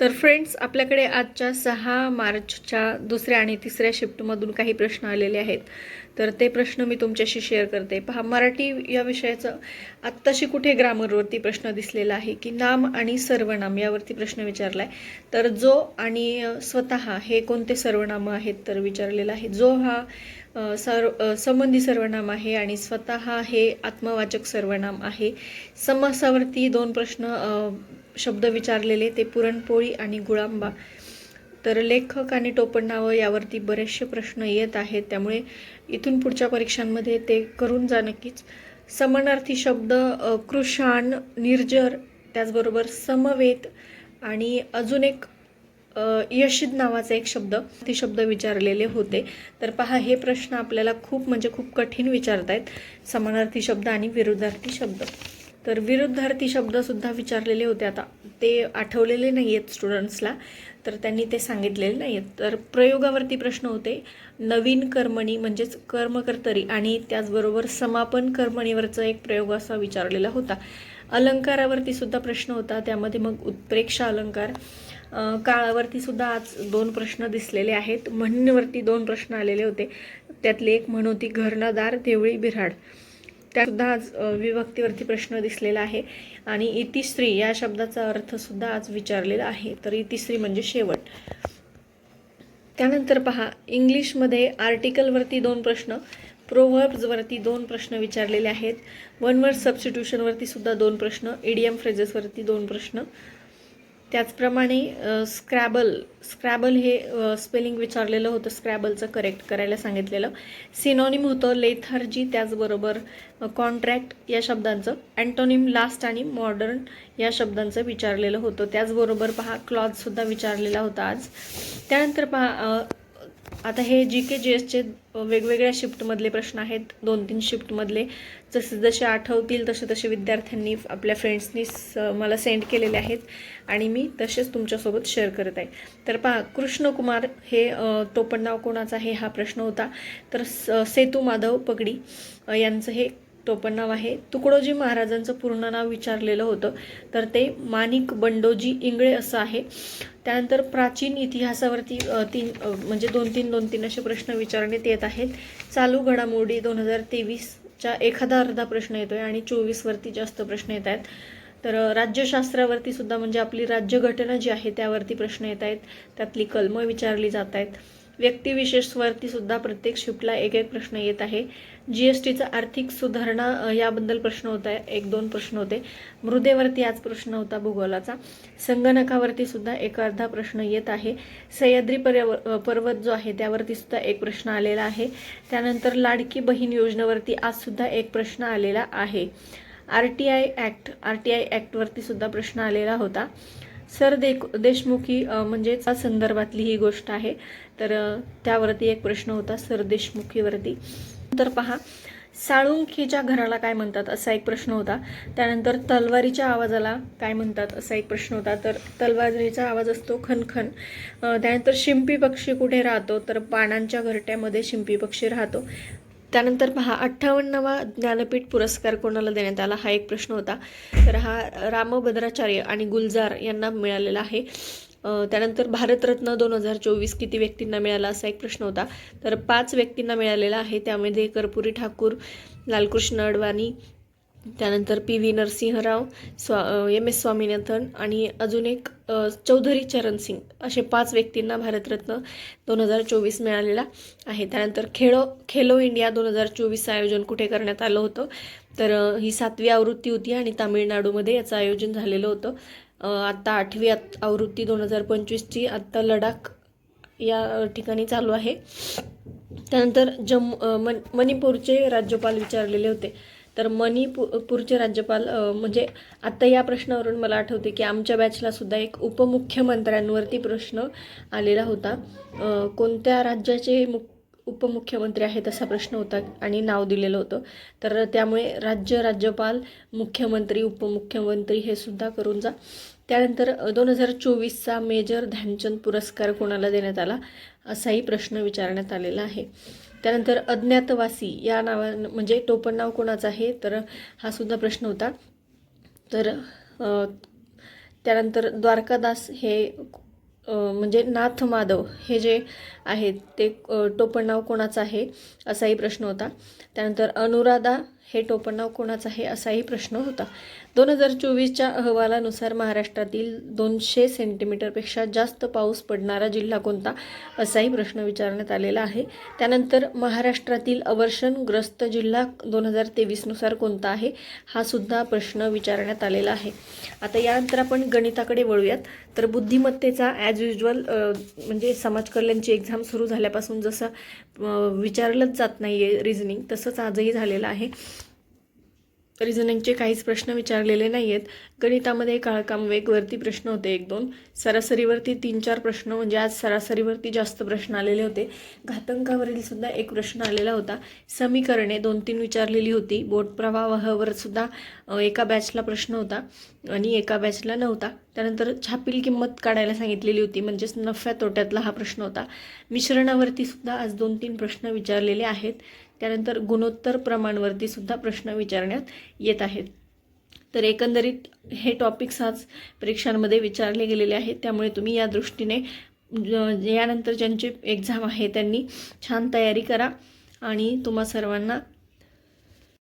तर फ्रेंड्स, आपल्याकडे आजच्या 6 मार्चच्या दुसऱ्या आणि तिसऱ्या शिफ्टमधून काही प्रश्न आलेले आहेत. तर ते प्रश्न मी तुमच्याशी शेअर करते. पहा, मराठी या विषयाचं आत्ताशी कुठे ग्रामरवरती प्रश्न दिसलेला आहे की नाम आणि सर्वनाम यावरती प्रश्न विचारला आहे. तर जो आणि स्वतः हे कोणते सर्वनाम आहेत तर विचारलेला आहे. जो हा संबंधी सर्वनाम आहे आणि स्वतः हे आत्मवाचक सर्वनाम आहे. समासावरती 2 प्रश्न शब्द विचारलेले, ते पुरणपोळी आणि गुळांबा. तर लेखक आणि टोपणनावं यावरती बरेचसे प्रश्न येत आहेत, त्यामुळे इथून पुढच्या परीक्षांमध्ये ते करून जा नक्कीच. समानार्थी शब्द कृशान, निर्जर, त्याचबरोबर समवेत आणि अजून एक यशिद नावाचा एक शब्द, ते शब्द विचारलेले होते. तर पहा, हे प्रश्न आपल्याला खूप म्हणजे खूप कठीण विचारतायत, समानार्थी शब्द आणि विरुद्धार्थी शब्द. तर विरुद्धार्थी शब्दसुद्धा विचारलेले होते. आता ते आठवलेले नाही आहेत स्टुडंट्सला, तर त्यांनी ते सांगितलेले नाही आहेत. तर प्रयोगावरती प्रश्न होते. नवीन कर्मणी म्हणजेच कर्मकर्तरी आणि त्याचबरोबर समापन कर्मणीवरचा एक प्रयोग असा विचारलेला होता. अलंकारावरती सुद्धा प्रश्न होता, त्यामध्ये मग उत्प्रेक्षा अलंकार. काळावरती सुद्धा आज 2 प्रश्न दिसलेले आहेत. म्हणीवरती 2 प्रश्न आलेले होते, त्यातले एक म्हण होती घरणादार देवळी बिऱ्हाड. त्यासुद्धा आज विभक्तीवरती प्रश्न दिसलेला आहे. आणि इतिश्री या शब्दाचा अर्थसुद्धा आज विचारलेला आहे. तर इतिश्री म्हणजे शेवट. त्यानंतर पहा, इंग्लिशमध्ये आर्टिकलवरती 2 प्रश्न, प्रोव्हर्ब्सवरती 2 प्रश्न विचारलेले आहेत. वन वर्ड सबस्टिट्यूशनवरती सुद्धा 2 प्रश्न, इडियम फ्रेजेसवरती 2 प्रश्न. त्याचप्रमाणे स्क्रॅबल हे स्पेलिंग विचारलेलं होतं, स्क्रॅबलचं करेक्ट करायला सांगितलेलं. सिनॉनिम होतं लेथार्जी, त्याचबरोबर कॉन्ट्रॅक्ट या शब्दांचं. अँटोनिम लास्ट आणि मॉडर्न या शब्दांचं विचारलेलं होतं. त्याचबरोबर पहा, क्लॉजसुद्धा विचारलेला होता आज. त्यानंतर पहा, आता हे GK GSचे वेगवेगळ्या शिफ्टमधले प्रश्न आहेत, 2-3 शिफ्टमधले. जसे जसे आठवतील तसे तसे विद्यार्थ्यांनी आपल्या फ्रेंड्सनी मला सेंड केलेले आहेत आणि मी तसेच तुमच्यासोबत शेअर करत आहे. तर पहा, कृष्णकुमार हे टोपणनाव कोणाचं आहे हा प्रश्न होता. तर सेतू माधव पगडी यांचं हे टोपणनाव आहे. तुकडोजी महाराजांचं पूर्ण नाव विचारलेलं होतं, तर ते माणिक बंडोजी इंगळे असं आहे. त्यानंतर प्राचीन इतिहासावरती 3 म्हणजे 2-3 असे प्रश्न विचारण्यात येत आहेत. चालू घडामोडी 2023च्या एखादा अर्धा प्रश्न येतोय आणि 24वरती जास्त प्रश्न येत आहेत. तर राज्यशास्त्रावरती सुद्धा म्हणजे आपली राज्यघटना जी आहे त्यावरती प्रश्न येत आहेत, त्यातली कलमं विचारली जात आहेत. व्यक्तिविशेषवरती सुद्धा प्रत्येक शिफ्टला एक प्रश्न येत आहे. GSTचा आर्थिक सुधारणा याबद्दल प्रश्न होता, 1-2 प्रश्न होते. मृदेवरती आज प्रश्न होता भूगोलाचा. संगणकावरती सुद्धा एक अर्धा प्रश्न येत आहे. सह्याद्री पर्वत जो आहे त्यावरती सुद्धा एक प्रश्न आलेला आहे. त्यानंतर लाडकी बहीण योजनेवरती आज सुद्धा एक प्रश्न आलेला आहे. RTI ॲक्टवरती सुद्धा प्रश्न आलेला होता. देशमुखी म्हणजे संदर्भातली ही गोष्ट आहे, तर त्यावरती एक प्रश्न होता सरदेशमुखीवरती. तर पहा, साळुंखीच्या घराला काय म्हणतात असा एक प्रश्न होता. त्यानंतर तलवारीच्या आवाजाला काय म्हणतात असा एक प्रश्न होता. तर तलवारीचा आवाज असतो खनखन. त्यानंतर शिंपी पक्षी कुठे राहतो, तर पानांच्या घरट्यामध्ये शिंपी पक्षी राहतो. त्यानंतर पहा, 58वा ज्ञानपीठ पुरस्कार कोणाला देण्यात आला हा एक प्रश्न होता. तर हा रामभद्राचार्य आणि गुलजार यांना मिळालेला आहे. त्यानंतर भारतरत्न 2024 किती व्यक्तींना मिळाला असा एक प्रश्न होता. तर 5 व्यक्तींना मिळालेला आहे. त्यामध्ये कर्पुरी ठाकूर, लालकृष्ण अडवाणी, त्यानंतर PV नरसिंहराव, MS स्वामीनाथन आणि अजून एक चौधरी चरण सिंग, असे 5 व्यक्तींना भारतरत्न 2024 मिळालेला आहे. त्यानंतर खेलो इंडिया 2024चं आयोजन कुठे करण्यात आलं होतं, तर ही 7वी आवृत्ती होती आणि तामिळनाडूमध्ये याचं आयोजन झालेलं होतं. आत्ता 8वी आवृत्ती 2025ची आत्ता लडाख या ठिकाणी चालू आहे. त्यानंतर मणिपूरचे राज्यपाल विचारलेले होते. तर मणिपूरचे राज्यपाल म्हणजे आत्ता या प्रश्नावरून मला आठवते की आमच्या बॅचला सुद्धा एक उपमुख्यमंत्र्यांवरती प्रश्न आलेला होता. कोणत्या राज्याचे उपमुख्यमंत्री आहेत असा प्रश्न होता आणि नाव दिलेलं होतं. तर त्यामुळे राज्यपाल, मुख्यमंत्री, उपमुख्यमंत्री हे सुद्धा करून जा. त्यानंतर 2024चा मेजर ध्यानचंद पुरस्कार कोणाला देण्यात आला असाही प्रश्न विचारण्यात आलेला आहे. त्यानंतर अज्ञातवासी या नावानं म्हणजे टोपणनाव कोणाचं आहे, तर हा सुद्धा प्रश्न होता. तर त्यानंतर द्वारकादास हे म्हणजे नाथ माधव हे जे आहेत ते टोपण नाव कोणाचं आहे असाही प्रश्न होता. त्यानंतर अनुराधा हे टोपण नाव कोणाचं आहे असाही प्रश्न होता. 2024च्या अहवालानुसार महाराष्ट्रातील 200 सेंटीमीटरपेक्षा जास्त पाऊस पडणारा जिल्हा कोणता असाही प्रश्न विचारण्यात आलेला आहे. त्यानंतर महाराष्ट्रातील अवर्षणग्रस्त जिल्हा 2023नुसार कोणता आहे हा सुद्धा प्रश्न विचारण्यात आलेला आहे. आता यानंतर आपण गणिताकडे वळूयात. तर बुद्धिमत्तेचा ॲज युजल म्हणजे समाज कल्याणची एक्झाम सुरू झाल्यापासून जसं विचारलंच जात नाही आहे रिझनिंग, तसंच आजही झालेलं आहे. रिझनिंगचे काहीच प्रश्न विचारलेले नाही आहेत. गणितामध्ये काळकाम वेगवरती प्रश्न होते 1-2, सरासरीवरती 3-4 प्रश्न, म्हणजे आज सरासरीवरती जास्त प्रश्न आलेले होते. घातांकावरील सुद्धा एक प्रश्न आलेला होता. समीकरणे 2-3 विचारलेली होती. बोट प्रवाहावर सुद्धा एका बॅचला प्रश्न होता आणि एका बॅचला नव्हता. त्यानंतर छापील किंमत काढायला सांगितलेली होती, म्हणजेच नफ्या तोट्यातला हा प्रश्न होता. मिश्रणावरती सुद्धा आज 2-3 प्रश्न विचारलेले आहेत. त्यानंतर गुणोत्तर प्रमाणवरती सुद्धा प्रश्न विचारण्यात येत आहेत. तर एकंदरीत हे टॉपिक्स आज परीक्षांमध्ये विचारले गेलेले आहेत. त्यामुळे तुम्ही या दृष्टीने यानंतर ज्यांची एक्झाम आहे त्यांनी छान तयारी करा आणि तुम्हा सर्वांना